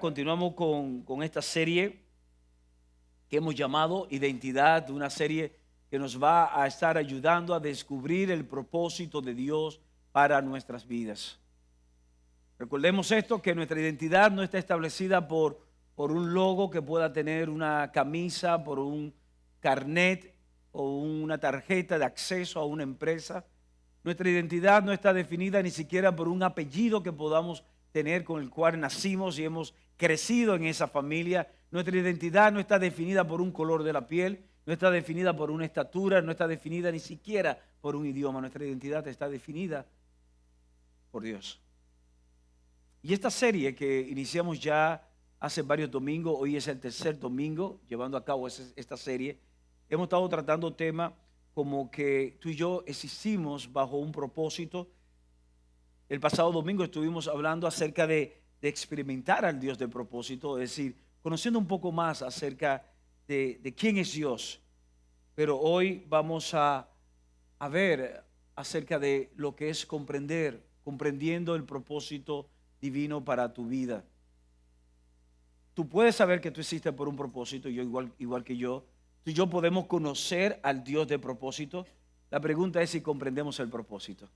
Continuamos con esta serie que hemos llamado Identidad, una serie que nos va a estar ayudando a descubrir el propósito de Dios para nuestras vidas. Recordemos esto, que nuestra identidad no está establecida por un logo que pueda tener una camisa, por un carnet o una tarjeta de acceso a una empresa. Nuestra identidad no está definida ni siquiera por un apellido que podamos tener con el cual nacimos y hemos crecido en esa familia. Nuestra identidad no está definida por un color de la piel, no está definida por una estatura, no está definida ni siquiera por un idioma. Nuestra identidad está definida por Dios. Y esta serie que iniciamos ya hace varios domingos, hoy es el tercer domingo llevando a cabo esta serie, hemos estado tratando temas como que tú y yo existimos bajo un propósito. El pasado domingo estuvimos hablando acerca de experimentar al Dios de propósito, es decir, conociendo un poco más acerca de quién es Dios. Pero hoy vamos a ver acerca de lo que es comprendiendo el propósito divino para tu vida. Tú puedes saber que tú existes por un propósito, yo igual que yo. Tú y yo podemos conocer al Dios de propósito. La pregunta es si comprendemos el propósito.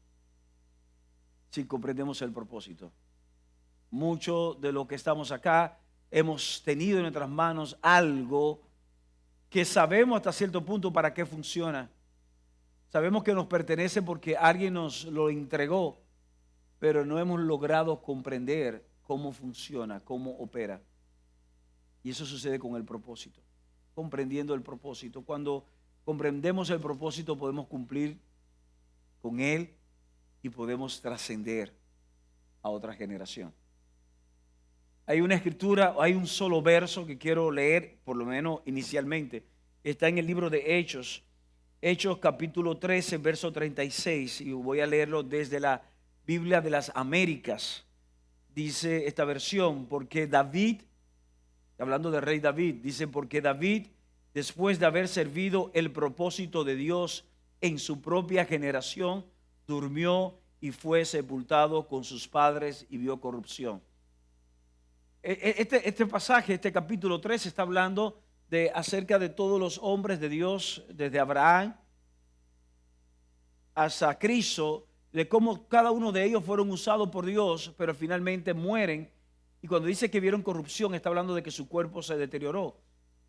Si comprendemos el propósito. Mucho de lo que estamos acá hemos tenido en nuestras manos algo que sabemos hasta cierto punto para qué funciona. Sabemos que nos pertenece porque alguien nos lo entregó, pero no hemos logrado comprender cómo funciona, cómo opera. Y eso sucede con el propósito. Comprendiendo el propósito. Cuando comprendemos el propósito podemos cumplir con él y podemos trascender a otra generación. Hay una escritura, hay un solo verso que quiero leer, por lo menos inicialmente. Está en el libro de Hechos, Hechos capítulo 13, verso 36, y voy a leerlo desde la Biblia de las Américas. Dice esta versión, porque David, hablando del rey David, dice, porque David, después de haber servido el propósito de Dios en su propia generación, durmió y fue sepultado con sus padres y vio corrupción. Este pasaje, este capítulo 3 está hablando acerca de todos los hombres de Dios, desde Abraham hasta Cristo, de cómo cada uno de ellos fueron usados por Dios, pero finalmente mueren. Y cuando dice que vieron corrupción, está hablando de que su cuerpo se deterioró.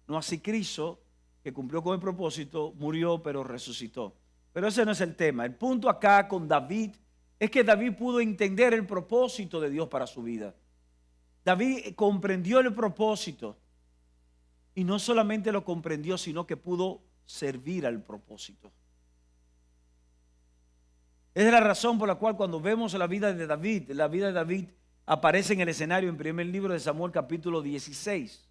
No así Cristo, que cumplió con el propósito, murió pero resucitó. Pero ese no es el tema. El punto acá con David es que David pudo entender el propósito de Dios para su vida. David comprendió el propósito y no solamente lo comprendió, sino que pudo servir al propósito. Esa es la razón por la cual cuando vemos la vida de David aparece en el escenario en primer libro de Samuel capítulo 16.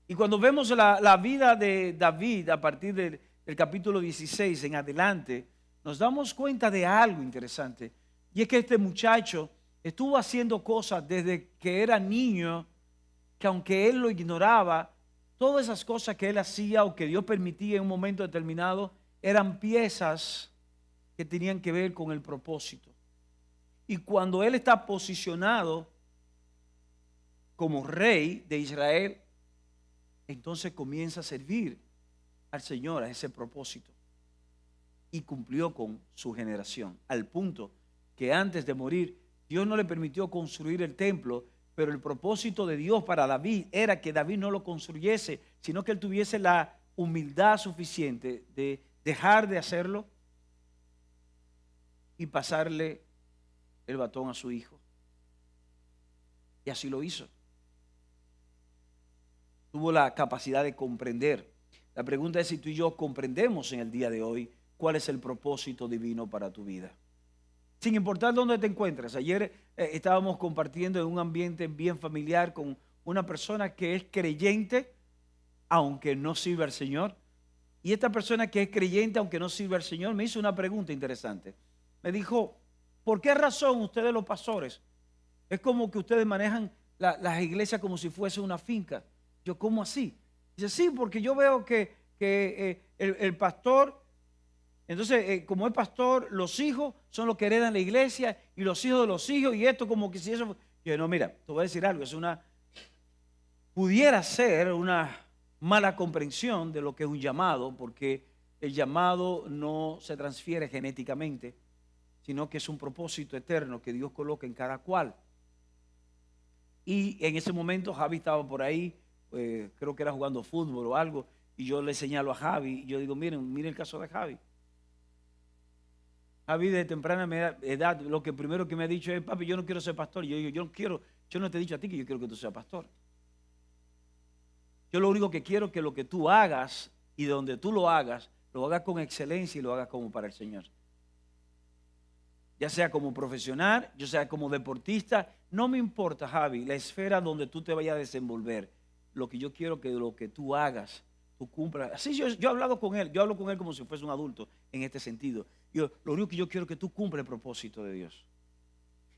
Y cuando vemos la vida de David a partir del capítulo 16 en adelante, nos damos cuenta de algo interesante. Y es que este muchacho estuvo haciendo cosas desde que era niño, que aunque él lo ignoraba, todas esas cosas que él hacía o que Dios permitía en un momento determinado, eran piezas que tenían que ver con el propósito. Y cuando él está posicionado como rey de Israel, entonces comienza a servir al Señor a ese propósito. Y cumplió con su generación, al punto que antes de morir, Dios no le permitió construir el templo, pero el propósito de Dios para David era que David no lo construyese, sino que él tuviese la humildad suficiente de dejar de hacerlo y pasarle el batón a su hijo. Y así lo hizo. Tuvo la capacidad de comprender. La pregunta es si tú y yo comprendemos en el día de hoy cuál es el propósito divino para tu vida. Sin importar dónde te encuentres. Ayer estábamos compartiendo en un ambiente bien familiar con una persona que es creyente, aunque no sirve al Señor. Y esta persona que es creyente, aunque no sirve al Señor, me hizo una pregunta interesante. Me dijo, ¿por qué razón ustedes los pastores? Es como que ustedes manejan las iglesias como si fuese una finca. Yo, ¿cómo así? Dice, sí, porque yo veo que el pastor... Entonces, como es pastor, los hijos son los que heredan la iglesia y los hijos de los hijos, y esto como que si eso... Yo no, mira, te voy a decir algo, pudiera ser una mala comprensión de lo que es un llamado, porque el llamado no se transfiere genéticamente, sino que es un propósito eterno que Dios coloca en cada cual. Y en ese momento Javi estaba por ahí, creo que era jugando fútbol o algo, y yo le señalo a Javi, y yo digo, miren el caso de Javi. Javi de temprana edad, lo que primero que me ha dicho es, papi, yo no quiero ser pastor. Yo digo, yo no te he dicho a ti que yo quiero que tú seas pastor. Yo lo único que quiero es que lo que tú hagas y donde tú lo hagas con excelencia y lo hagas como para el Señor. Ya sea como profesional, ya sea como deportista, no me importa, Javi, la esfera donde tú te vayas a desenvolver. Lo que yo quiero es que lo que tú hagas, tú cumplas. Así yo he hablado con él, yo hablo con él como si fuese un adulto en este sentido. Lo único que yo quiero es que tú cumplas el propósito de Dios.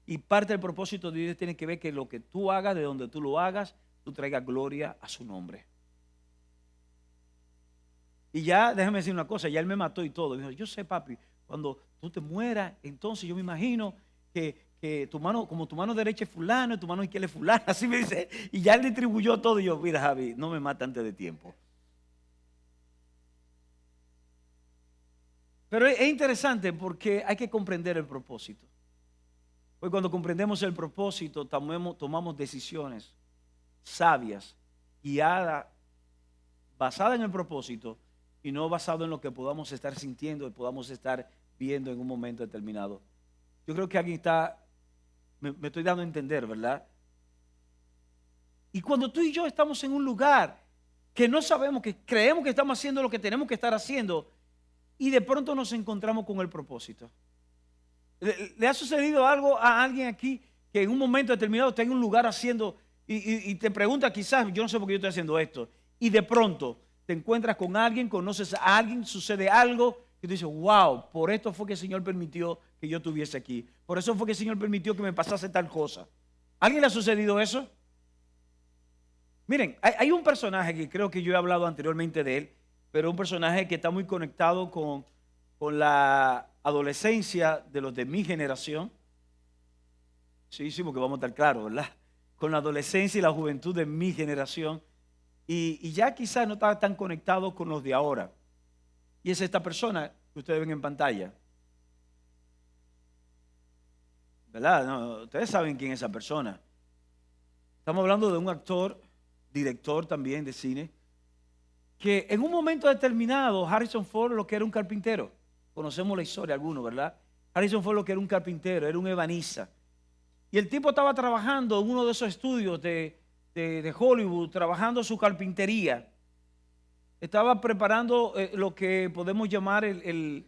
Y parte del propósito de Dios tiene que ver que lo que tú hagas, de donde tú lo hagas, tú traigas gloria a su nombre. Y ya, déjame decir una cosa, ya él me mató y todo. Dijo, yo sé, papi, cuando tú te mueras, entonces yo me imagino que tu mano, como tu mano derecha es fulano, tu mano izquierda es fulano, así me dice. Y ya él distribuyó todo y yo, mira, Javi, no me mata antes de tiempo. Pero es interesante porque hay que comprender el propósito. Pues cuando comprendemos el propósito, tomamos decisiones sabias, guiadas, basadas en el propósito y no basado en lo que podamos estar sintiendo y podamos estar viendo en un momento determinado. Yo creo que alguien me estoy dando a entender, ¿verdad? Y cuando tú y yo estamos en un lugar que no sabemos, que creemos que estamos haciendo lo que tenemos que estar haciendo y de pronto nos encontramos con el propósito. ¿Le ha sucedido algo a alguien aquí que en un momento determinado está en un lugar haciendo y te pregunta quizás, yo no sé por qué yo estoy haciendo esto, y de pronto te encuentras con alguien, conoces a alguien, sucede algo y tú dices, wow, por esto fue que el Señor permitió que yo estuviese aquí, por eso fue que el Señor permitió que me pasase tal cosa? ¿A alguien le ha sucedido eso? Miren, hay un personaje que creo que yo he hablado anteriormente de él, pero un personaje que está muy conectado con la adolescencia de los de mi generación. Sí, porque vamos a estar claros, ¿verdad? Con la adolescencia y la juventud de mi generación. Y ya quizás no está tan conectado con los de ahora. Y es esta persona que ustedes ven en pantalla. ¿Verdad? No, ustedes saben quién es esa persona. Estamos hablando de un actor, director también de cine, que en un momento determinado Harrison Ford lo que era un carpintero. Conocemos la historia algunos, ¿verdad? Harrison Ford lo que era un carpintero, era un ebanista. Y el tipo estaba trabajando en uno de esos estudios de Hollywood, trabajando su carpintería. Estaba preparando lo que podemos llamar el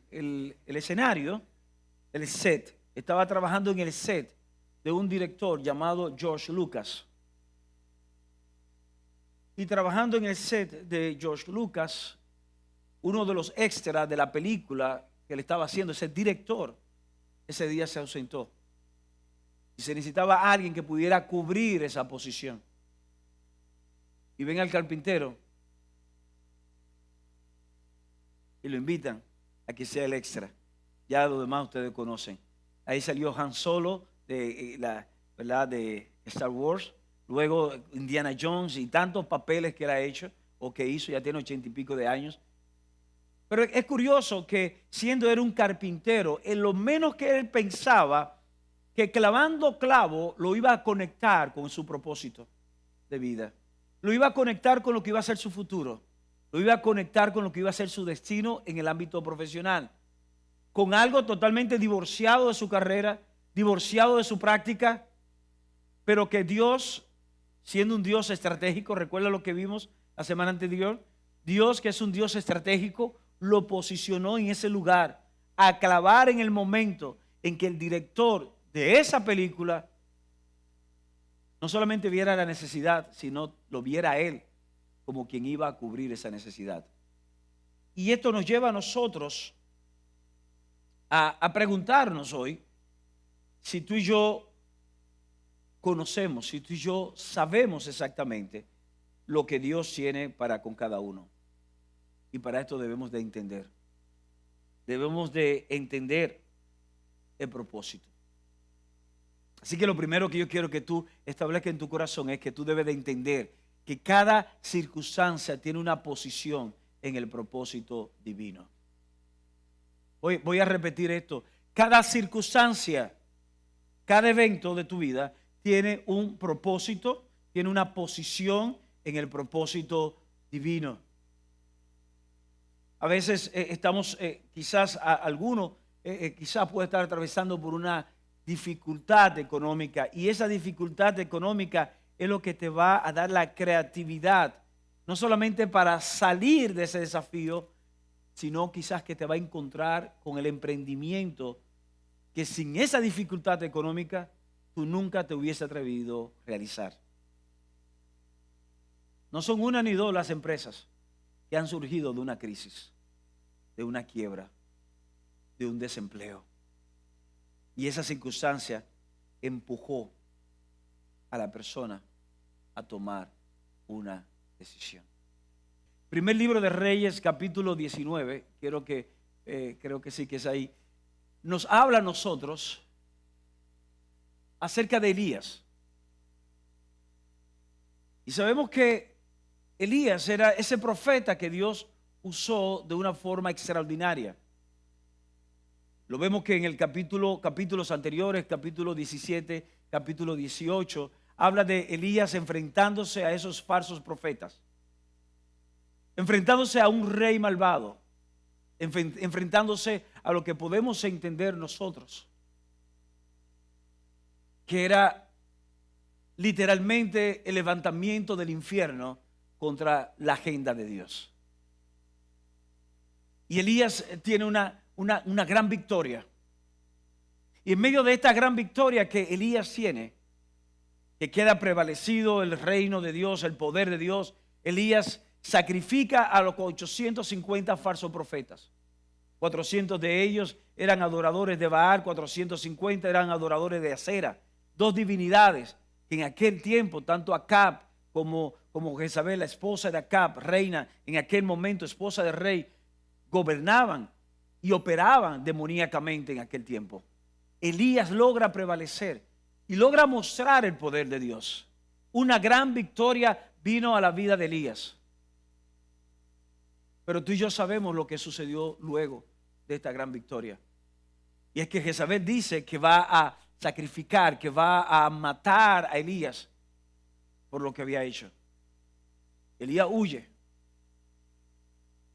escenario, el set. Estaba trabajando en el set de un director llamado George Lucas. Y trabajando en el set de George Lucas, uno de los extras de la película que le estaba haciendo, ese director, ese día se ausentó. Y se necesitaba alguien que pudiera cubrir esa posición. Y ven al carpintero y lo invitan a que sea el extra. Ya lo demás ustedes conocen. Ahí salió Han Solo ¿verdad? De Star Wars. Luego Indiana Jones y tantos papeles que él ha hecho o que hizo, ya tiene 80 y pico de años. Pero es curioso que siendo él un carpintero, en lo menos que él pensaba que clavando clavo lo iba a conectar con su propósito de vida. Lo iba a conectar con lo que iba a ser su futuro. Lo iba a conectar con lo que iba a ser su destino en el ámbito profesional. Con algo totalmente divorciado de su carrera, divorciado de su práctica, pero que Dios, siendo un Dios estratégico, recuerda lo que vimos la semana anterior, Dios que es un Dios estratégico, lo posicionó en ese lugar a clavar en el momento en que el director de esa película no solamente viera la necesidad, sino lo viera a él como quien iba a cubrir esa necesidad. Y esto nos lleva a nosotros a preguntarnos hoy si tú y yo conocemos, si tú y yo sabemos exactamente lo que Dios tiene para con cada uno. Y para esto debemos de entender. Debemos de entender el propósito. Así que lo primero que yo quiero que tú establezcas en tu corazón es que tú debes de entender que cada circunstancia tiene una posición en el propósito divino. Voy a repetir esto. Cada circunstancia, cada evento de tu vida tiene un propósito, tiene una posición en el propósito divino. A veces estamos, quizás alguno quizás puede estar atravesando por una dificultad económica, y esa dificultad económica es lo que te va a dar la creatividad, no solamente para salir de ese desafío, sino quizás que te va a encontrar con el emprendimiento que sin esa dificultad económica tú nunca te hubiese atrevido a realizar. No son una ni dos las empresas que han surgido de una crisis, de una quiebra, de un desempleo. Y esa circunstancia empujó a la persona a tomar una decisión. Primer libro de Reyes, capítulo 19, creo que sí que es ahí, nos habla a nosotros acerca de Elías. Y sabemos que Elías era ese profeta que Dios usó de una forma extraordinaria. Lo vemos que en el capítulos anteriores, capítulo 17, capítulo 18, habla de Elías enfrentándose a esos falsos profetas, enfrentándose a un rey malvado, enfrentándose a lo que podemos entender nosotros, que era literalmente el levantamiento del infierno contra la agenda de Dios. Y Elías tiene una gran victoria. Y en medio de esta gran victoria que Elías tiene, que queda prevalecido el reino de Dios, el poder de Dios, Elías sacrifica a los 850 falsos profetas. 400 de ellos eran adoradores de Baal, 450 eran adoradores de Acera, dos divinidades que en aquel tiempo, tanto Acab como Jezabel, la esposa de Acab, reina en aquel momento, esposa del rey, gobernaban y operaban demoníacamente en aquel tiempo. Elías logra prevalecer y logra mostrar el poder de Dios. Una gran victoria vino a la vida de Elías. Pero tú y yo sabemos lo que sucedió luego de esta gran victoria. Y es que Jezabel dice que va a sacrificar, que va a matar a Elías por lo que había hecho. Elías huye.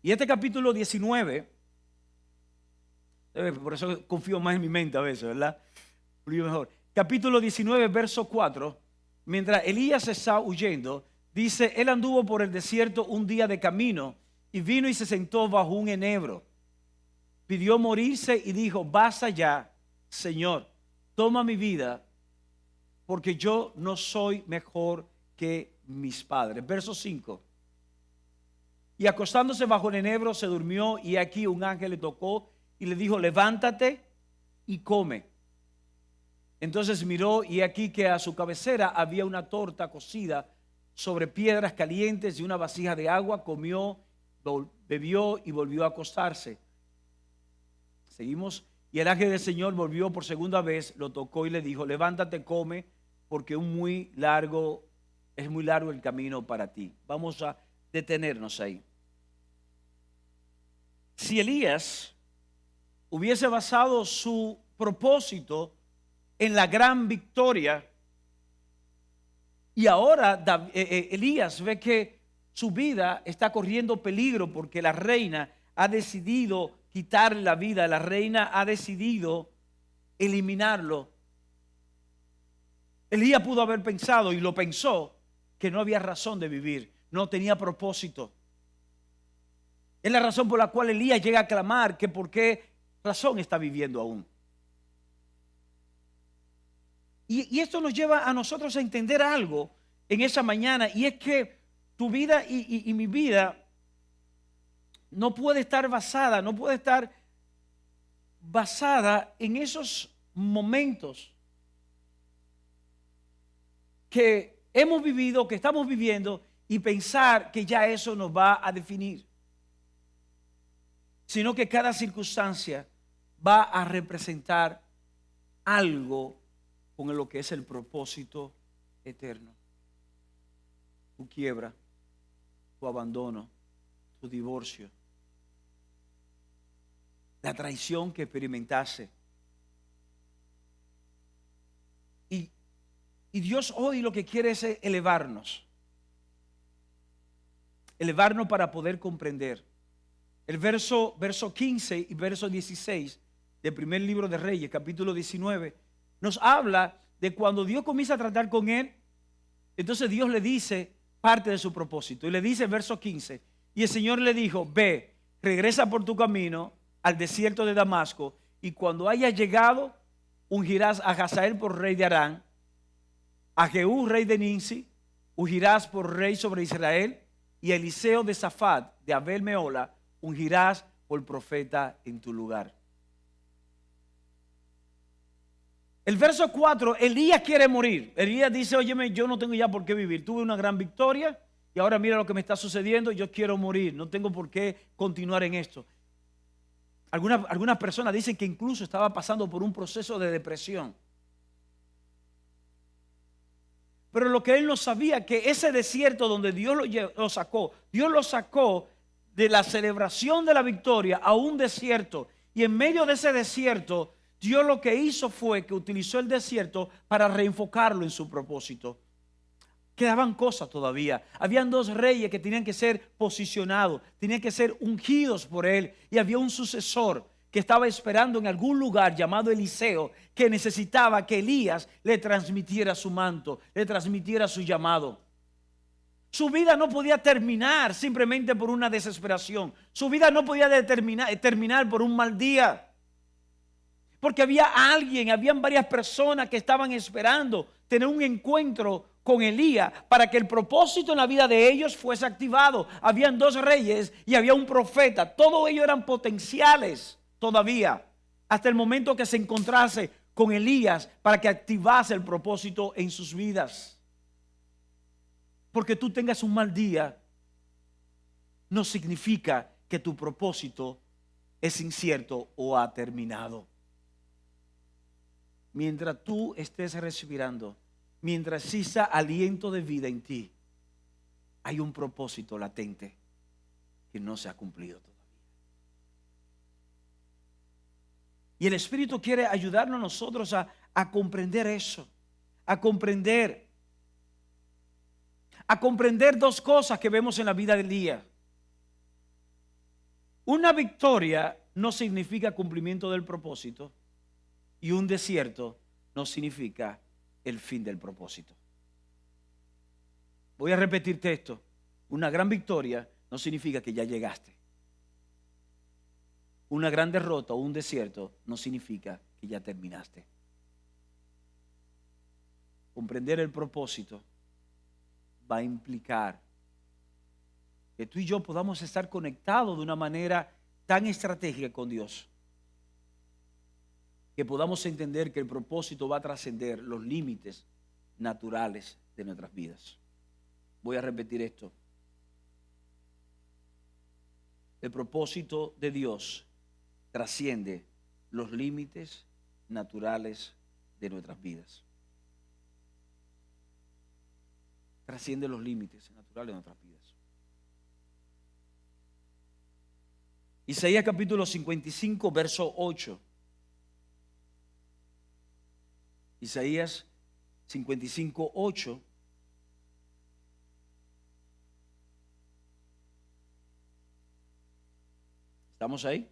Y este capítulo 19, por eso confío más en mi mente a veces, ¿verdad? Fluye mejor. Capítulo 19, verso 4, mientras Elías está huyendo, dice, él anduvo por el desierto un día de camino y vino y se sentó bajo un enebro. Pidió morirse y dijo, basta ya, Señor, toma mi vida, porque yo no soy mejor que mis padres. Verso 5. Y acostándose bajo el enebro se durmió, y aquí un ángel le tocó y le dijo, levántate y come. Entonces miró, y aquí que a su cabecera había una torta cocida sobre piedras calientes y una vasija de agua. Comió, bebió y volvió a acostarse. Seguimos. Y el ángel del Señor volvió por segunda vez, lo tocó y le dijo, levántate, come, porque es muy largo el camino para ti. Vamos a detenernos ahí. Si Elías hubiese basado su propósito en la gran victoria, y ahora Elías ve que su vida está corriendo peligro porque la reina ha decidido quitarle la vida, la reina ha decidido eliminarlo. Elías pudo haber pensado, y lo pensó, que no había razón de vivir, no tenía propósito. Es la razón por la cual Elías llega a clamar que por qué razón está viviendo aún. Y esto nos lleva a nosotros a entender algo en esa mañana, y es que tu vida y mi vida no puede estar basada en esos momentos que hemos vivido, que estamos viviendo, y pensar que ya eso nos va a definir, sino que cada circunstancia va a representar algo con lo que es el propósito eterno. Tu quiebra, tu abandono, tu divorcio, la traición que experimentaste. Y Dios hoy lo que quiere es elevarnos para poder comprender. El verso 15 y verso 16 del primer libro de Reyes, capítulo 19, nos habla de cuando Dios comienza a tratar con él. Entonces Dios le dice parte de su propósito. Y le dice el verso 15, y el Señor le dijo: ve, regresa por tu camino al desierto de Damasco, y cuando hayas llegado, ungirás a Hazael por rey de Aram, a Jehú rey de Ninsi, ungirás por rey sobre Israel, y a Eliseo de Safat de Abel Meola ungirás por profeta en tu lugar. El verso 4, Elías quiere morir. Elías dice: óyeme, yo no tengo ya por qué vivir. Tuve una gran victoria y ahora mira lo que me está sucediendo. Yo quiero morir, no tengo por qué continuar en esto. Algunas personas dicen que incluso estaba pasando por un proceso de depresión. Pero lo que él no sabía, que ese desierto donde Dios lo sacó de la celebración de la victoria a un desierto. Y en medio de ese desierto, Dios lo que hizo fue que utilizó el desierto para reenfocarlo en su propósito. Quedaban cosas todavía. Habían dos reyes que tenían que ser posicionados, tenían que ser ungidos por él. Y había un sucesor que estaba esperando en algún lugar llamado Eliseo, que necesitaba que Elías le transmitiera su manto, le transmitiera su llamado. Su vida no podía terminar simplemente por una desesperación. Su vida no podía terminar por un mal día. Porque habían varias personas que estaban esperando tener un encuentro con Elías para que el propósito en la vida de ellos fuese activado. Habían dos reyes y había un profeta. Todos ellos eran potenciales todavía, hasta el momento que se encontrase con Elías para que activase el propósito en sus vidas. Porque tú tengas un mal día no significa que tu propósito es incierto o ha terminado. Mientras tú estés respirando, mientras exista aliento de vida en ti, hay un propósito latente que no se ha cumplido todavía. Y el Espíritu quiere ayudarnos a nosotros a comprender eso, a comprender dos cosas que vemos en la vida de Elías. Una victoria no significa cumplimiento del propósito, y un desierto no significa el fin del propósito. Voy a repetirte esto. Una gran victoria no significa que ya llegaste. Una gran derrota o un desierto no significa que ya terminaste. Comprender el propósito va a implicar que tú y yo podamos estar conectados de una manera tan estratégica con Dios, que podamos entender que el propósito va a trascender los límites naturales de nuestras vidas. Voy a repetir esto. El propósito de Dios trasciende los límites naturales de nuestras vidas. Trasciende los límites naturales de nuestras vidas. Isaías capítulo 55, verso 8. Isaías 55, 8. ¿Estamos ahí?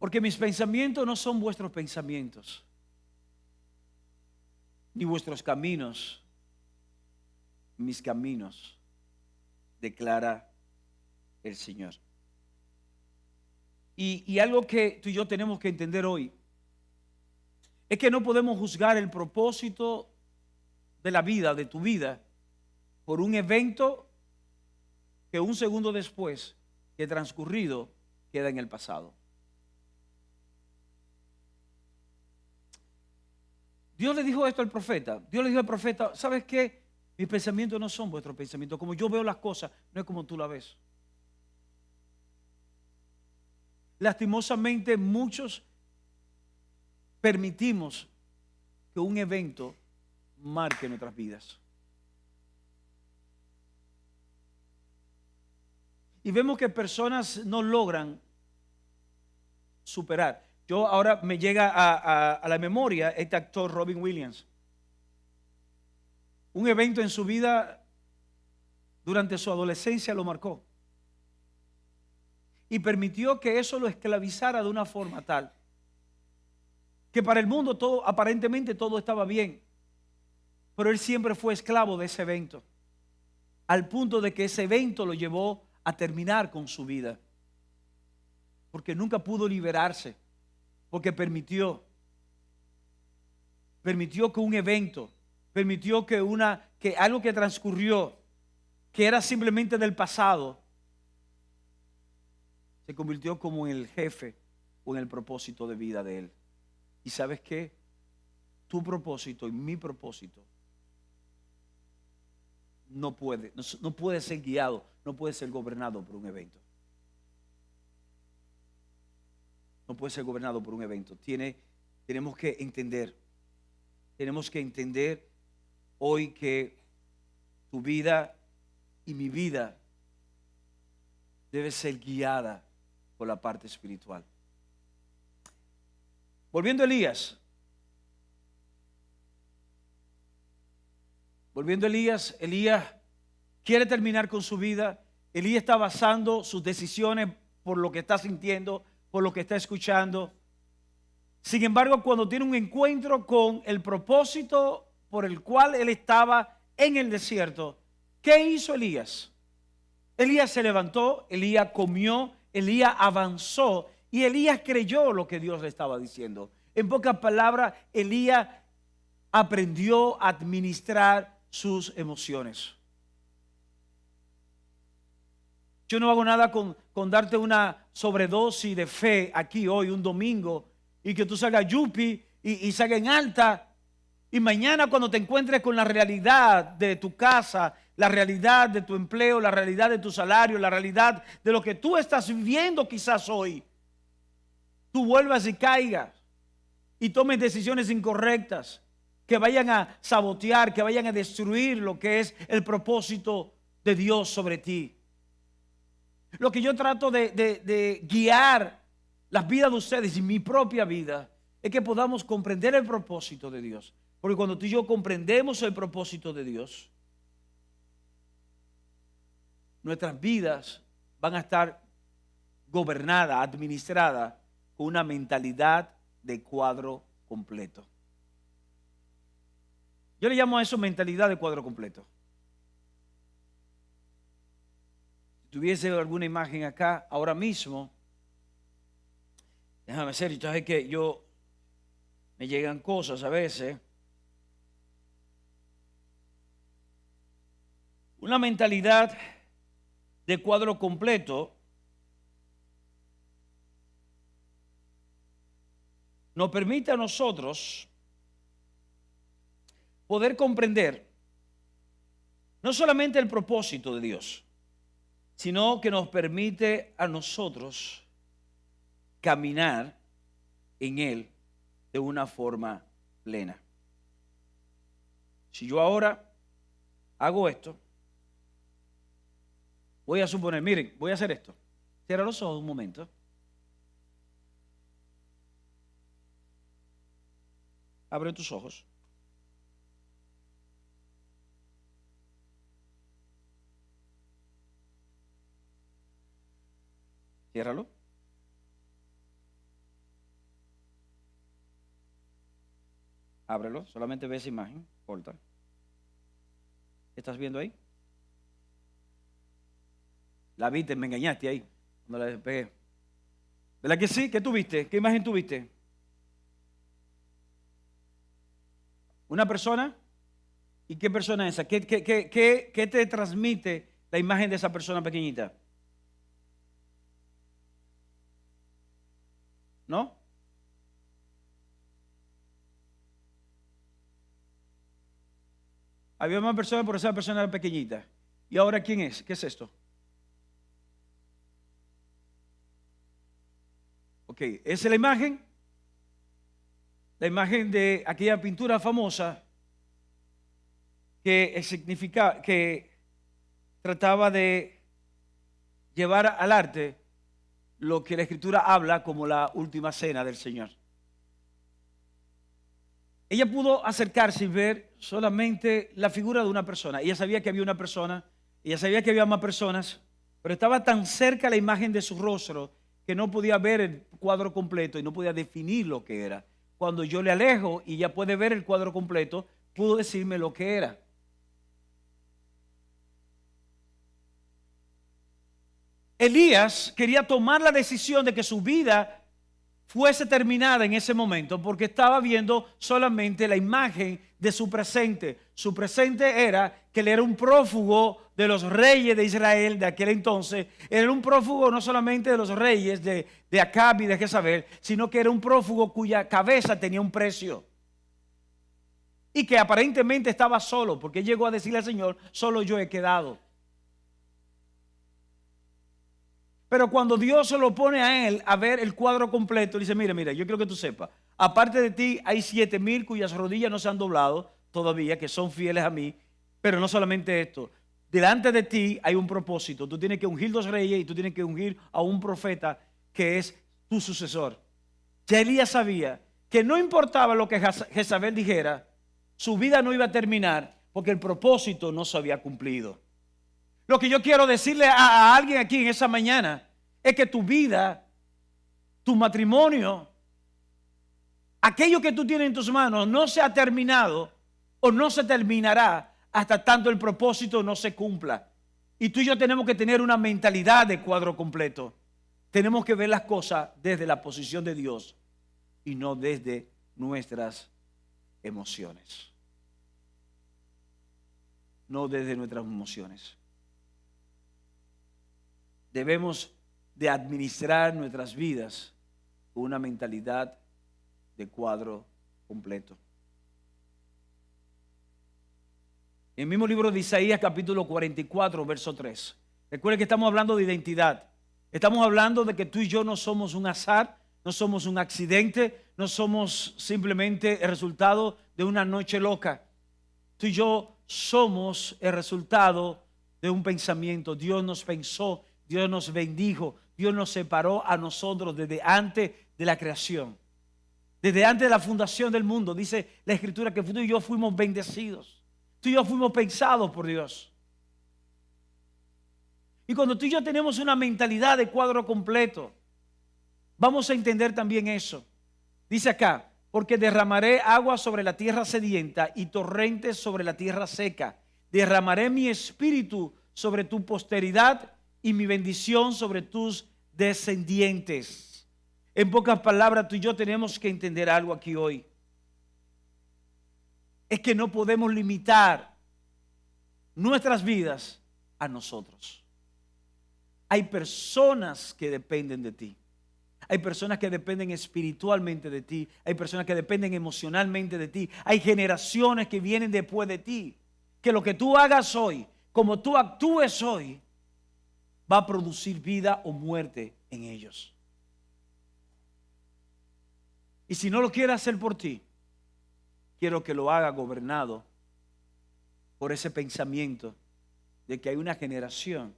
Porque mis pensamientos no son vuestros pensamientos, ni vuestros caminos, mis caminos, declara el Señor. Y algo que tú y yo tenemos que entender hoy es que no podemos juzgar el propósito de la vida, de tu vida, por un evento que un segundo después que transcurrido queda en el pasado. Dios le dijo esto al profeta. Dios le dijo al profeta: ¿sabes qué? Mis pensamientos no son vuestros pensamientos. Como yo veo las cosas, no es como tú las ves. Lastimosamente muchos permitimos que un evento marque nuestras vidas. Y vemos que personas no logran superar. Yo ahora me llega a la memoria este actor Robin Williams. Un evento en su vida durante su adolescencia lo marcó. Y permitió que eso lo esclavizara de una forma tal que para el mundo aparentemente todo estaba bien. Pero él siempre fue esclavo de ese evento. Al punto de que ese evento lo llevó a terminar con su vida. Porque nunca pudo liberarse. Porque permitió que un evento, permitió que algo que transcurrió, que era simplemente del pasado, se convirtió como en el jefe o en el propósito de vida de él. ¿Y sabes qué? Tu propósito y mi propósito no puede ser guiado, no puede ser gobernado por un evento. No puede ser gobernado por un evento. Tenemos que entender hoy que tu vida y mi vida debe ser guiada por la parte espiritual. Volviendo a Elías. Elías quiere terminar con su vida. Elías está basando sus decisiones por lo que está sintiendo, por lo que está escuchando. Sin embargo, cuando tiene un encuentro con el propósito por el cual él estaba en el desierto, ¿qué hizo Elías? Elías se levantó, Elías comió, Elías avanzó y Elías creyó lo que Dios le estaba diciendo. En pocas palabras, Elías aprendió a administrar sus emociones. Yo no hago nada con darte una sobredosis de fe aquí hoy, un domingo, y que tú salgas yupi y salgas en alta. Y mañana cuando te encuentres con la realidad de tu casa, la realidad de tu empleo, la realidad de tu salario, la realidad de lo que tú estás viviendo quizás hoy, tú vuelvas y caigas y tomes decisiones incorrectas que vayan a sabotear, que vayan a destruir lo que es el propósito de Dios sobre ti. Lo que yo trato de guiar las vidas de ustedes y mi propia vida es que podamos comprender el propósito de Dios. Porque cuando tú y yo comprendemos el propósito de Dios, nuestras vidas van a estar gobernadas, administradas con una mentalidad de cuadro completo. Yo le llamo a eso mentalidad de cuadro completo. Si tuviese alguna imagen acá ahora mismo, déjame ser, entonces es que me llegan cosas a veces. Una mentalidad de cuadro completo nos permite a nosotros poder comprender no solamente el propósito de Dios, sino que nos permite a nosotros caminar en Él de una forma plena. Si yo ahora hago esto, voy a suponer, miren, voy a hacer esto. Cierra los ojos un momento. Abre tus ojos. Ciérralo. Ábrelo, solamente ve esa imagen, corta. ¿Qué estás viendo ahí? La viste, me engañaste ahí, cuando la despegué. ¿Verdad que sí? ¿Qué tuviste? ¿Qué imagen tuviste? ¿Una persona? ¿Y qué persona es esa? ¿Qué te transmite la imagen de esa persona pequeñita? ¿No? Había una persona, por esa persona era pequeñita. ¿Y ahora quién es? ¿Qué es esto? Ok, ¿esa es la imagen? la imagen de aquella pintura famosa que trataba de llevar al arte lo que la Escritura habla como la última cena del Señor. Ella pudo acercarse y ver solamente la figura de una persona. Ella sabía que había una persona, ella sabía que había más personas, pero estaba tan cerca la imagen de su rostro que no podía ver el cuadro completo y no podía definir lo que era. Cuando yo le alejo y ella puede ver el cuadro completo, pudo decirme lo que era. Elías quería tomar la decisión de que su vida fuese terminada en ese momento porque estaba viendo solamente la imagen de su presente. Su presente era que él era un prófugo de los reyes de Israel de aquel entonces. Era un prófugo no solamente de los reyes de Acab y de Jezabel, sino que era un prófugo cuya cabeza tenía un precio. Y que aparentemente estaba solo, porque llegó a decirle al Señor, solo yo he quedado. Pero cuando Dios se lo pone a él a ver el cuadro completo, dice, mira, yo quiero que tú sepas, aparte de ti hay 7,000 cuyas rodillas no se han doblado todavía, que son fieles a mí, pero no solamente esto, delante de ti hay un propósito, tú tienes que ungir 2 reyes y tú tienes que ungir a un profeta que es tu sucesor. Ya Elías sabía que no importaba lo que Jezabel dijera, su vida no iba a terminar porque el propósito no se había cumplido. Lo que yo quiero decirle a alguien aquí en esa mañana es que tu vida, tu matrimonio, aquello que tú tienes en tus manos no se ha terminado o no se terminará hasta tanto el propósito no se cumpla. Y tú y yo tenemos que tener una mentalidad de cuadro completo. Tenemos que ver las cosas desde la posición de Dios y no desde nuestras emociones. No desde nuestras emociones. Debemos de administrar nuestras vidas con una mentalidad de cuadro completo. En el mismo libro de Isaías, capítulo 44, verso 3. Recuerden que estamos hablando de identidad. Estamos hablando de que tú y yo no somos un azar, no somos un accidente, no somos simplemente el resultado de una noche loca. Tú y yo somos el resultado de un pensamiento. Dios nos pensó, Dios nos bendijo, Dios nos separó a nosotros desde antes de la creación. Desde antes de la fundación del mundo, dice la Escritura que tú y yo fuimos bendecidos. Tú y yo fuimos pensados por Dios. Y cuando tú y yo tenemos una mentalidad de cuadro completo, vamos a entender también eso. Dice acá, porque derramaré agua sobre la tierra sedienta y torrentes sobre la tierra seca. Derramaré mi espíritu sobre tu posteridad y mi bendición sobre tus descendientes. En pocas palabras, tú y yo tenemos que entender algo aquí hoy. Es que no podemos limitar nuestras vidas a nosotros. Hay personas que dependen de ti. Hay personas que dependen espiritualmente de ti. Hay personas que dependen emocionalmente de ti. Hay generaciones que vienen después de ti. Que lo que tú hagas hoy, como tú actúes hoy, va a producir vida o muerte en ellos. Y si no lo quiere hacer por ti, quiero que lo haga gobernado por ese pensamiento de que hay una generación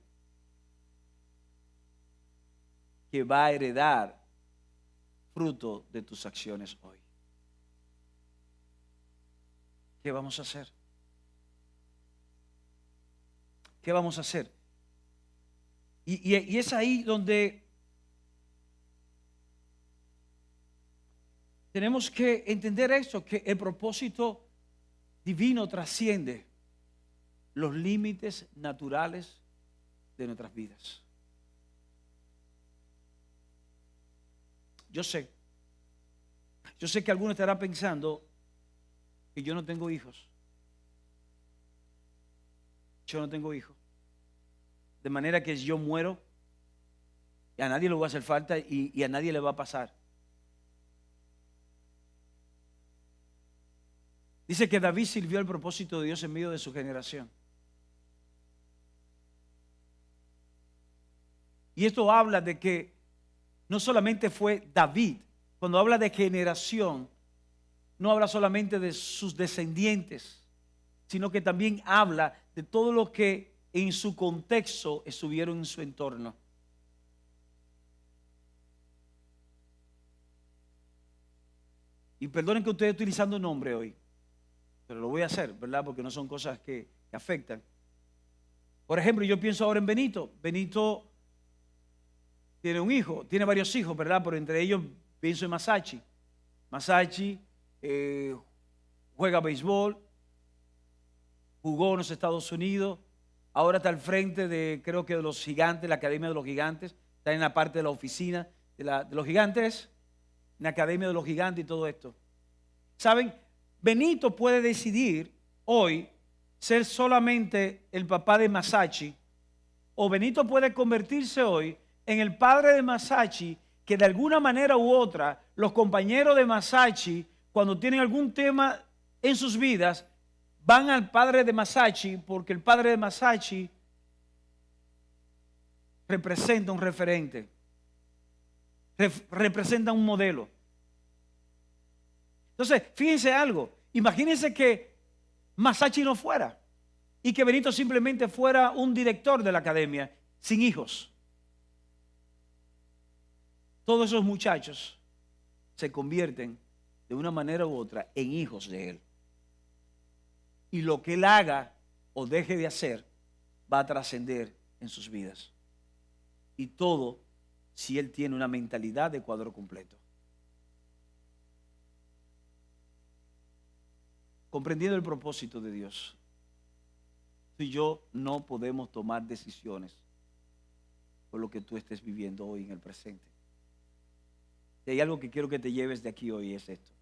que va a heredar fruto de tus acciones hoy. ¿Qué vamos a hacer? ¿Qué vamos a hacer? Y es ahí donde tenemos que entender eso, que el propósito divino trasciende los límites naturales de nuestras vidas. Yo sé que algunos estarán pensando que yo no tengo hijos. Yo no tengo hijos. De manera que yo muero y a nadie le va a hacer falta y a nadie le va a pasar. Dice que David sirvió al propósito de Dios en medio de su generación. Y esto habla de que no solamente fue David, cuando habla de generación, no habla solamente de sus descendientes, sino que también habla de todo lo que en su contexto estuvieron en su entorno. Y perdonen que estoy utilizando nombre hoy, pero lo voy a hacer, ¿verdad? Porque no son cosas que afectan. Por ejemplo, yo pienso ahora en Benito. Benito tiene un hijo, tiene varios hijos, ¿verdad? Pero entre ellos pienso en Masachi. Masachi juega béisbol, jugó en los Estados Unidos, ahora está al frente de, creo que de los Gigantes, la Academia de los Gigantes, está en la parte de la oficina de los Gigantes, en la Academia de los Gigantes y todo esto. ¿Saben? Benito puede decidir hoy ser solamente el papá de Masachi, o Benito puede convertirse hoy en el padre de Masachi, que de alguna manera u otra, los compañeros de Masachi, cuando tienen algún tema en sus vidas, van al padre de Masachi, porque el padre de Masachi representa un referente, representa un modelo. Entonces, fíjense algo, imagínense que Masachi no fuera y que Benito simplemente fuera un director de la academia sin hijos. Todos esos muchachos se convierten de una manera u otra en hijos de él. Y lo que él haga o deje de hacer va a trascender en sus vidas. Y todo si él tiene una mentalidad de cuadro completo. Comprendiendo el propósito de Dios, tú y yo no podemos tomar decisiones por lo que tú estés viviendo hoy en el presente. Si hay algo que quiero que te lleves de aquí hoy es esto: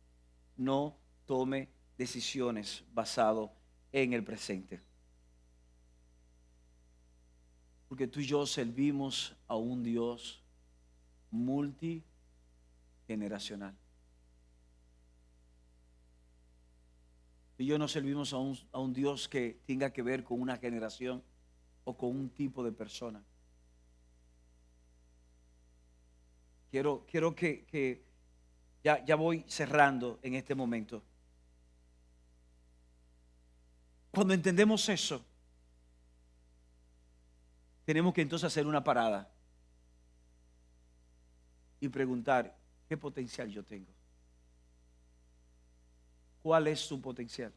no tome decisiones basado en el presente, porque tú y yo servimos a un Dios multigeneracional. Tú y yo no servimos a un Dios que tenga que ver con una generación o con un tipo de persona. Quiero que ya voy cerrando en este momento. Cuando entendemos eso, tenemos que entonces hacer una parada y preguntar: ¿qué potencial yo tengo? ¿Cuál es su potencial?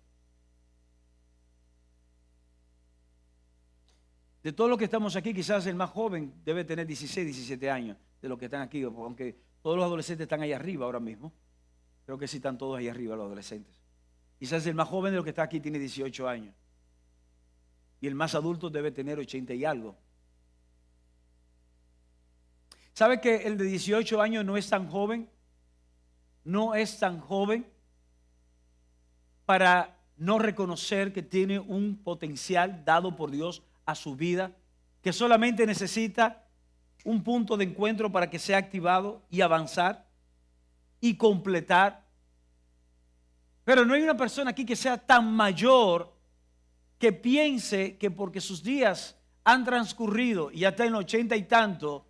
De todos los que estamos aquí, quizás el más joven debe tener 16, 17 años de los que están aquí, aunque todos los adolescentes están ahí arriba ahora mismo. Creo que sí están todos ahí arriba los adolescentes. Quizás el más joven de los que está aquí tiene 18 años. Y el más adulto debe tener 80 y algo. ¿Sabe que el de 18 años no es tan joven? No es tan joven para no reconocer que tiene un potencial dado por Dios a su vida, que solamente necesita un punto de encuentro para que sea activado y avanzar y completar. Pero no hay una persona aquí que sea tan mayor que piense que porque sus días han transcurrido y ya está en 80 y tanto,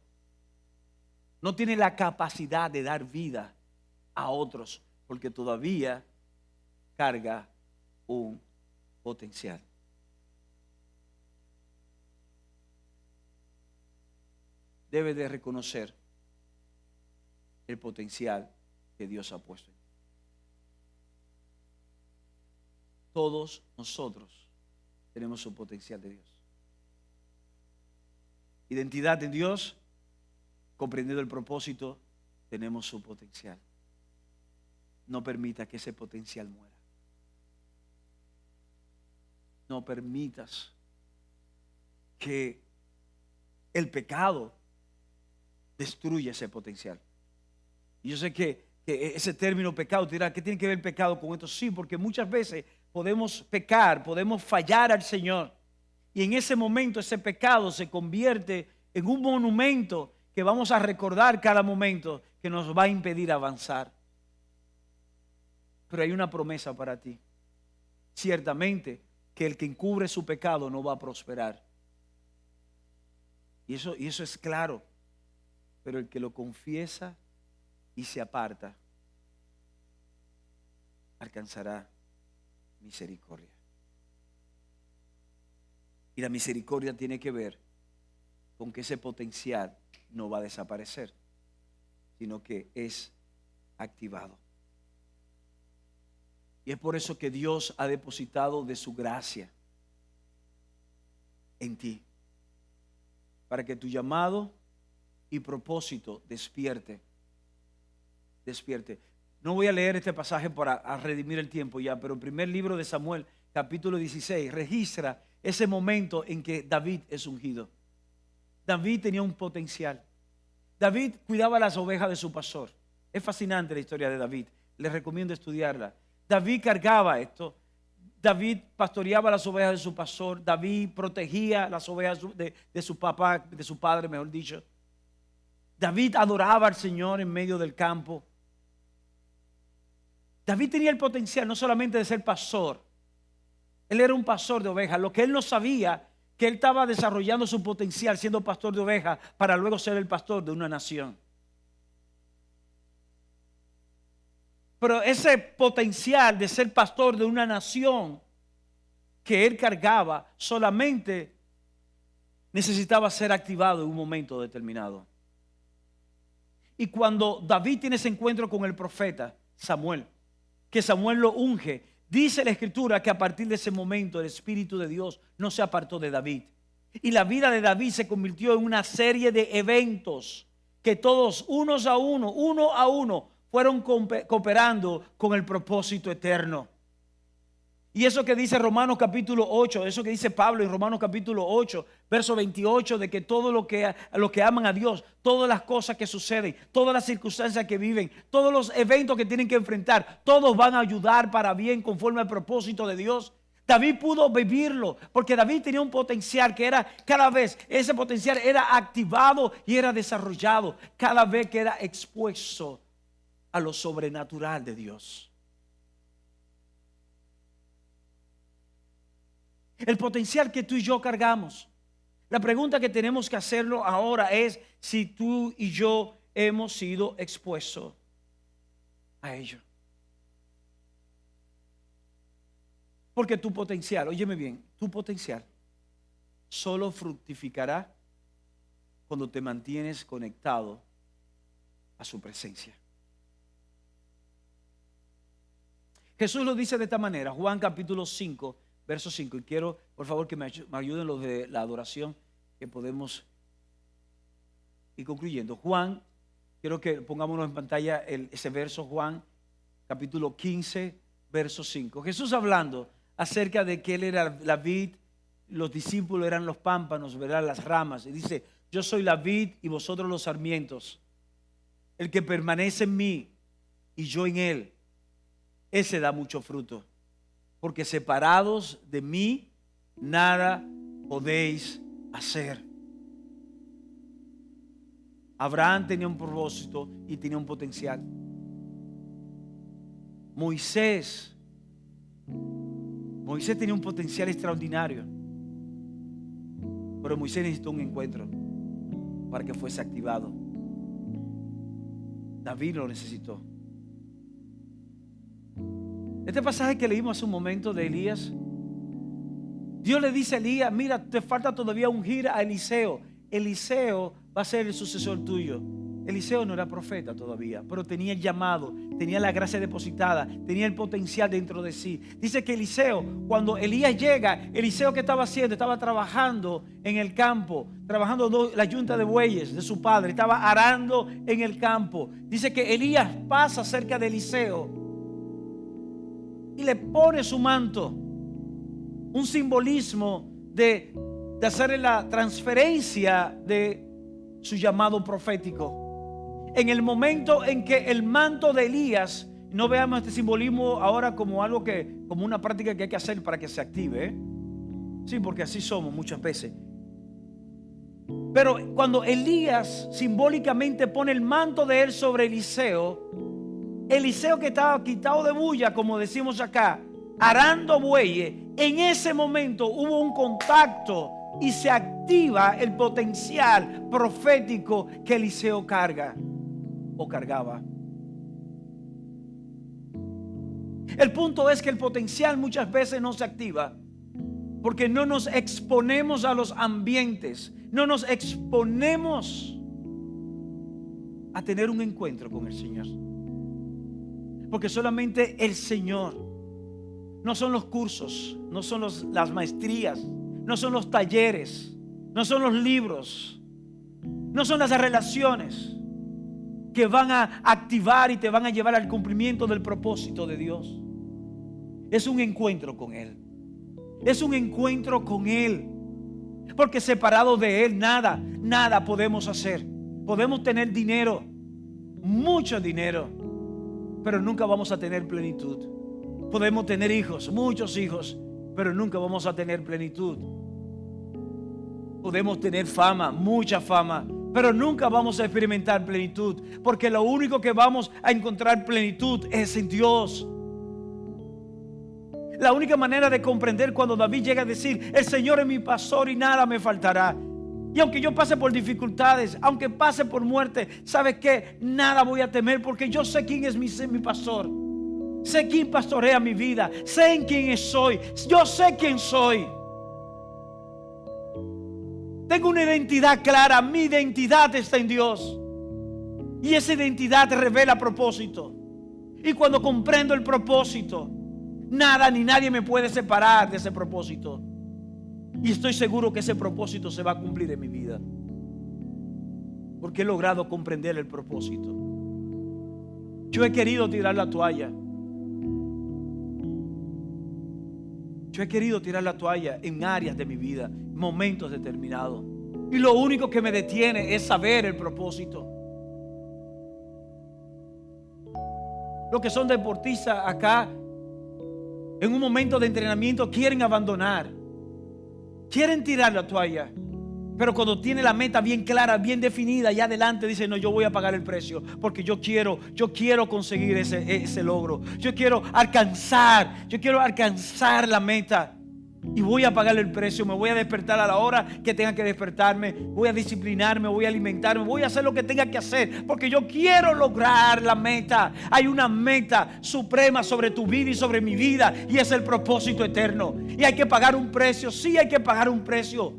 no tiene la capacidad de dar vida a otros, porque todavía carga un potencial. Debe de reconocer el potencial que Dios ha puesto en ti. Todos nosotros tenemos un potencial de Dios. Identidad en Dios, comprendiendo el propósito, tenemos su potencial. No permita que ese potencial muera. No permitas que el pecado destruya ese potencial. Y yo sé que ese término pecado, te dirá, ¿qué tiene que ver el pecado con esto? Sí, porque muchas veces podemos pecar, podemos fallar al Señor. Y en ese momento ese pecado se convierte en un monumento que vamos a recordar cada momento, que nos va a impedir avanzar. Pero hay una promesa para ti. Ciertamente que el que encubre su pecado no va a prosperar. Y eso es claro. Pero el que lo confiesa y se aparta, alcanzará misericordia. Y la misericordia tiene que ver con que ese potencial no va a desaparecer, sino que es activado. Y es por eso que Dios ha depositado de su gracia en ti, para que tu llamado y propósito despierte. No voy a leer este pasaje para redimir el tiempo ya, pero el primer libro de Samuel, capítulo 16, registra ese momento en que David es ungido. David tenía un potencial. David cuidaba las ovejas de su pastor. Es fascinante la historia de David. Les recomiendo estudiarla. David cargaba esto. David pastoreaba las ovejas de su pastor. David protegía las ovejas de su papá, de su padre, mejor dicho. David adoraba al Señor en medio del campo. David tenía el potencial no solamente de ser pastor. Él era un pastor de ovejas. Lo que él no sabía, que él estaba desarrollando su potencial siendo pastor de ovejas para luego ser el pastor de una nación. Pero ese potencial de ser pastor de una nación que él cargaba solamente necesitaba ser activado en un momento determinado. Y cuando David tiene ese encuentro con el profeta Samuel, que Samuel lo unge, dice la Escritura que a partir de ese momento el Espíritu de Dios no se apartó de David. Y la vida de David se convirtió en una serie de eventos que todos, uno a uno, fueron cooperando con el propósito eterno. Y eso que dice Romanos capítulo 8, eso que dice Pablo en Romanos capítulo 8, verso 28, de que todo lo que aman a Dios, todas las cosas que suceden, todas las circunstancias que viven, todos los eventos que tienen que enfrentar, todos van a ayudar para bien conforme al propósito de Dios. David pudo vivirlo porque David tenía un potencial que era cada vez, ese potencial era activado y era desarrollado cada vez que era expuesto a lo sobrenatural de Dios. El potencial que tú y yo cargamos. La pregunta que tenemos que hacerlo ahora es si tú y yo hemos sido expuestos a ello. Porque tu potencial, óyeme bien, tu potencial solo fructificará cuando te mantienes conectado a su presencia. Jesús lo dice de esta manera, Juan capítulo 5, verso 5, y quiero, por favor, que me ayuden los de la adoración, que podemos ir concluyendo. Juan, quiero que pongámonos en pantalla ese verso, Juan, capítulo 15, verso 5. Jesús hablando acerca de que Él era la vid, los discípulos eran los pámpanos, ¿verdad? Las ramas. Y dice, yo soy la vid y vosotros los sarmientos. El que permanece en mí y yo en Él, ese da mucho fruto. Porque separados de mí, nada podéis hacer. Abraham tenía un propósito y tenía un potencial. Moisés tenía un potencial extraordinario. Pero Moisés necesitó un encuentro para que fuese activado. David lo necesitó. Este pasaje que leímos hace un momento de Elías, Dios le dice a Elías, mira, te falta todavía ungir a Eliseo. Eliseo va a ser el sucesor tuyo. Eliseo no era profeta todavía, pero tenía el llamado, tenía la gracia depositada, tenía el potencial dentro de sí. Dice que Eliseo, cuando Elías llega, Eliseo, ¿qué estaba haciendo? Estaba trabajando en el campo, trabajando la yunta de bueyes de su padre, estaba arando en el campo. Dice que Elías pasa cerca de Eliseo y le pone su manto, un simbolismo de hacerle la transferencia de su llamado profético. En el momento en que el manto de Elías, no veamos este simbolismo ahora como algo como una práctica que hay que hacer para que se active, ¿eh? Sí, porque así somos muchas veces. Pero cuando Elías simbólicamente pone el manto de él sobre Eliseo, Eliseo que estaba quitado de bulla, como decimos acá, arando bueyes, en ese momento hubo un contacto y se activa el potencial profético que Eliseo cargaba. El punto es que el potencial muchas veces no se activa porque no nos exponemos a los ambientes, no nos exponemos a tener un encuentro con el Señor. Porque solamente el Señor, no son los cursos, no son las maestrías, no son los talleres, no son los libros, no son las relaciones que van a activar y te van a llevar al cumplimiento del propósito de Dios. Es un encuentro con Él. Es un encuentro con Él. Porque separado de Él nada podemos hacer. Podemos tener dinero, mucho dinero, pero nunca vamos a tener plenitud. Podemos tener hijos, muchos hijos, pero nunca vamos a tener plenitud. Podemos tener fama, mucha fama, pero nunca vamos a experimentar plenitud, porque lo único que vamos a encontrar plenitud es en Dios. La única manera de comprender cuando David llega a decir: el Señor es mi pastor y nada me faltará. Y aunque yo pase por dificultades, aunque pase por muerte, ¿sabes qué? Nada voy a temer, porque yo sé quién es mi pastor. Sé quién pastorea mi vida. Sé en quién soy. Yo sé quién soy. Tengo una identidad clara. Mi identidad está en Dios. Y esa identidad revela propósito. Y cuando comprendo el propósito, nada ni nadie me puede separar de ese propósito. Y estoy seguro que ese propósito se va a cumplir en mi vida, porque he logrado comprender el propósito. Yo he querido tirar la toalla. Yo he querido tirar la toalla en áreas de mi vida, momentos determinados. Y lo único que me detiene es saber el propósito. Los que son deportistas acá, en un momento de entrenamiento quieren abandonar. Quieren tirar la toalla, pero cuando tiene la meta bien clara, bien definida, y adelante dice: no, yo voy a pagar el precio, porque yo quiero conseguir ese logro. Yo quiero alcanzar la meta, y voy a pagar el precio. Me voy a despertar a la hora que tenga que despertarme, voy a disciplinarme, voy a alimentarme, voy a hacer lo que tenga que hacer, porque yo quiero lograr la meta. Hay una meta suprema sobre tu vida y sobre mi vida, y es el propósito eterno. Y hay que pagar un precio. Sí, hay que pagar un precio.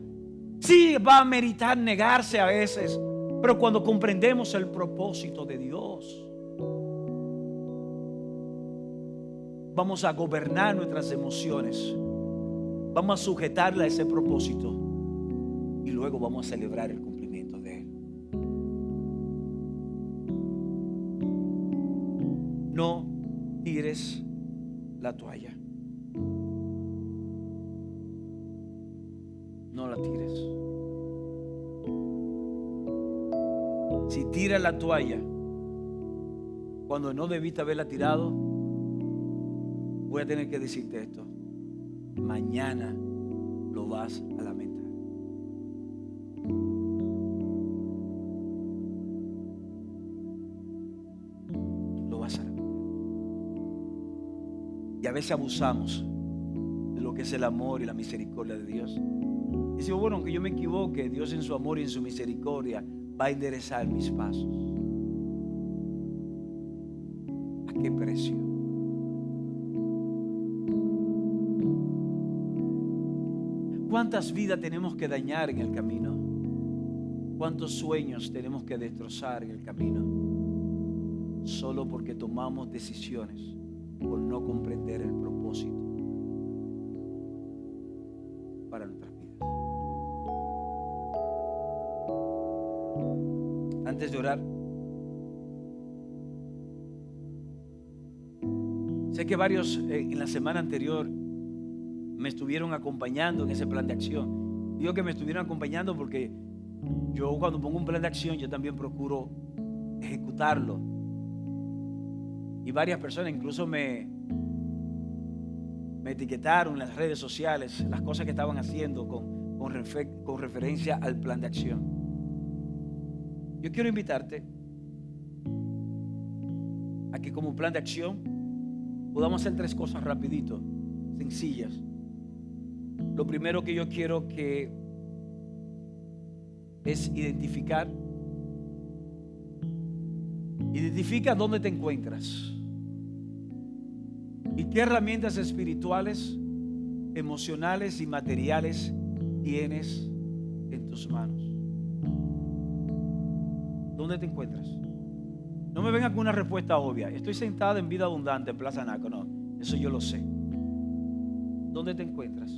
Sí, va a meritar negarse a veces, pero cuando comprendemos el propósito de Dios, vamos a gobernar nuestras emociones. Vamos a sujetarla a ese propósito, y luego vamos a celebrar el cumplimiento de Él. No tires la toalla. No la tires. Si tiras la toalla cuando no debiste haberla tirado, voy a tener que decirte esto: mañana lo vas a lamentar. Lo vas a lamentar. Y a veces abusamos de lo que es el amor y la misericordia de Dios. Y decimos: bueno, aunque yo me equivoque, Dios en su amor y en su misericordia va a enderezar mis pasos. ¿A qué precio? ¿Cuántas vidas tenemos que dañar en el camino? ¿Cuántos sueños tenemos que destrozar en el camino? Solo porque tomamos decisiones por no comprender el propósito para nuestras vidas. Antes de orar, sé que varios en la semana anterior me estuvieron acompañando en ese plan de acción. Digo que me estuvieron acompañando porque yo, cuando pongo un plan de acción, yo también procuro ejecutarlo. Y varias personas incluso me etiquetaron en las redes sociales las cosas que estaban haciendo con referencia al plan de acción. Yo quiero invitarte a que, como plan de acción, podamos hacer 3 cosas rapidito, sencillas. Lo primero que yo quiero que es identifica dónde te encuentras. ¿Y qué herramientas espirituales, emocionales y materiales tienes en tus manos? ¿Dónde te encuentras? No me vengan con una respuesta obvia. Estoy sentada en Vida Abundante en Plaza Naco. No, eso yo lo sé. ¿Dónde te encuentras?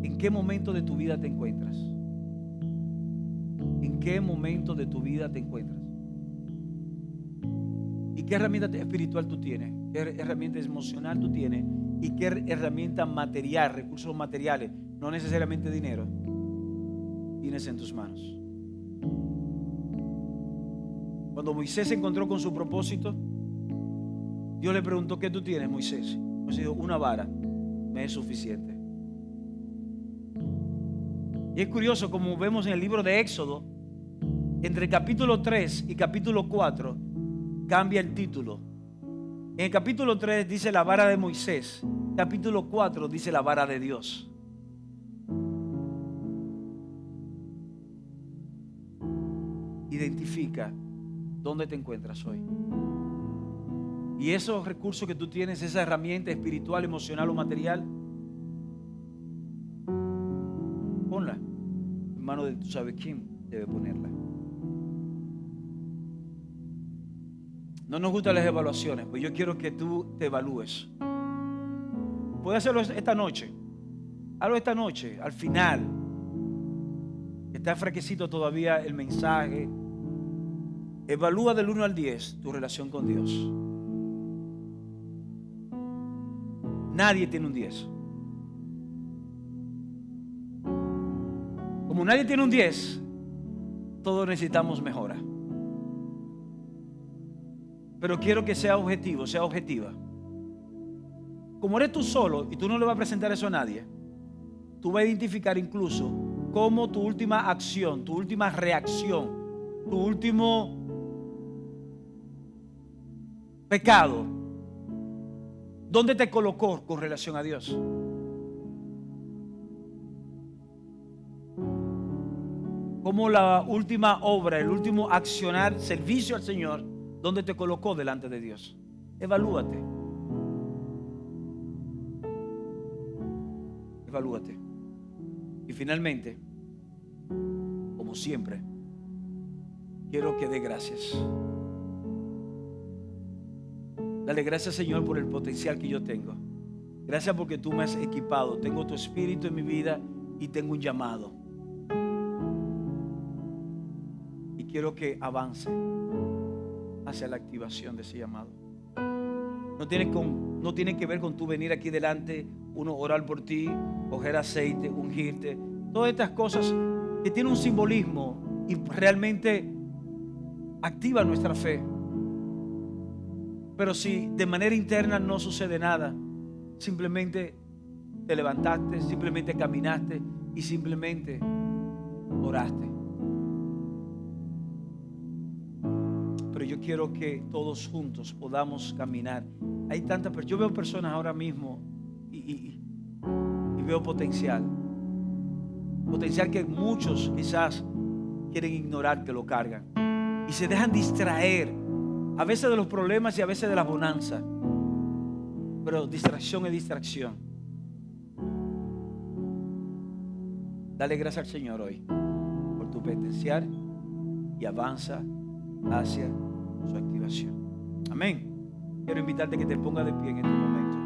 ¿En qué momento de tu vida te encuentras? ¿En qué momento de tu vida te encuentras? ¿Y qué herramienta espiritual tú tienes? ¿Qué herramienta emocional tú tienes? ¿Y qué herramienta material, recursos materiales, no necesariamente dinero, tienes en tus manos? Cuando Moisés se encontró con su propósito, Dios le preguntó: ¿qué tú tienes, Moisés? Moisés dijo: una vara me es suficiente. Y es curioso, como vemos en el libro de Éxodo, entre capítulo 3 y capítulo 4 cambia el título. En el capítulo 3 dice la vara de Moisés, capítulo 4 dice la vara de Dios. Identifica dónde te encuentras hoy. Y esos recursos que tú tienes, esa herramienta espiritual, emocional o material, ponla en manos de tú sabes quién debe ponerla. No nos gustan las evaluaciones, pues yo quiero que tú te evalúes. Puedes hacerlo esta noche. Hazlo esta noche, al final. Está fresquecito todavía el mensaje. Evalúa del 1 al 10 tu relación con Dios. Nadie tiene un 10. Como nadie tiene un 10, todos necesitamos mejora. Pero quiero que sea objetivo, sea objetiva. Como eres tú solo y tú no le vas a presentar eso a nadie, tú vas a identificar incluso cómo tu última acción, tu última reacción, tu último pecado, ¿dónde te colocó con relación a Dios? Como la última obra, el último accionar, servicio al Señor, ¿dónde te colocó delante de Dios? Evalúate. Evalúate. Y finalmente, como siempre, quiero que dé gracias. Dale gracias, Señor, por el potencial que yo tengo. Gracias porque tú me has equipado. Tengo tu espíritu en mi vida y tengo un llamado. Y quiero que avance hacia la activación de ese llamado. No tiene que ver con tú venir aquí delante, uno orar por ti, coger aceite, ungirte. Todas estas cosas que tienen un simbolismo y realmente activan nuestra fe. Pero si de manera interna no sucede nada, simplemente te levantaste, simplemente caminaste y simplemente oraste. Pero yo quiero que todos juntos podamos caminar. Hay tantas personas, yo veo personas ahora mismo y veo potencial que muchos quizás quieren ignorar que lo cargan y se dejan distraer. A veces de los problemas y a veces de la bonanza. Pero distracción es distracción. Dale gracias al Señor hoy por tu potencial y avanza hacia su activación. Amén. Quiero invitarte a que te pongas de pie en este momento.